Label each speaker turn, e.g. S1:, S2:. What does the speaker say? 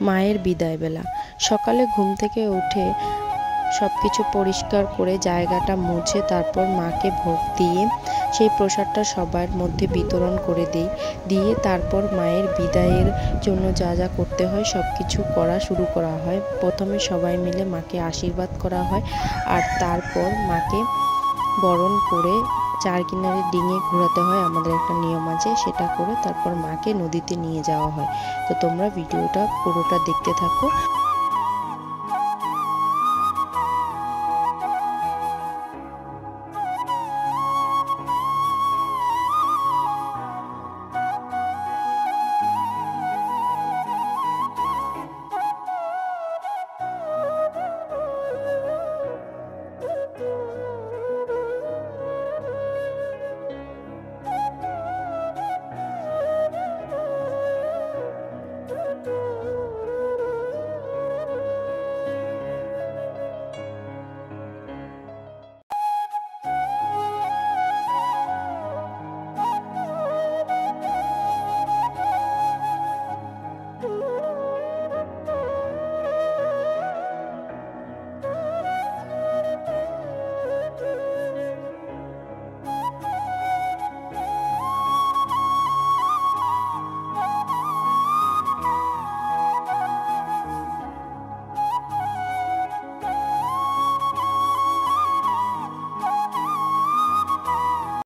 S1: মায়ের বিদায় বেলা। সকালে ঘুম থেকে উঠে সব কিছু পরিষ্কার করে জায়গাটা মুছে তারপর মাকে ভোগ দিয়ে সেই প্রসাদটা সবার মধ্যে বিতরণ করে দিই। দিয়ে তারপর মায়ের বিদায়ের জন্য যা যা করতে হয় সব কিছু করা শুরু করা হয়। প্রথমে সবাই মিলে মাকে আশীর্বাদ করা হয়, আর তারপর মাকে বরণ করে চার কিনারে ডিঙিয়ে ঘোরাতে হয়, আমাদের একটা নিয়ম আছে, সেটা করে তারপর মাকে নদীতে নিয়ে যাওয়া হয়। তো তোমরা ভিডিওটা পুরোটা দেখতে থাকো।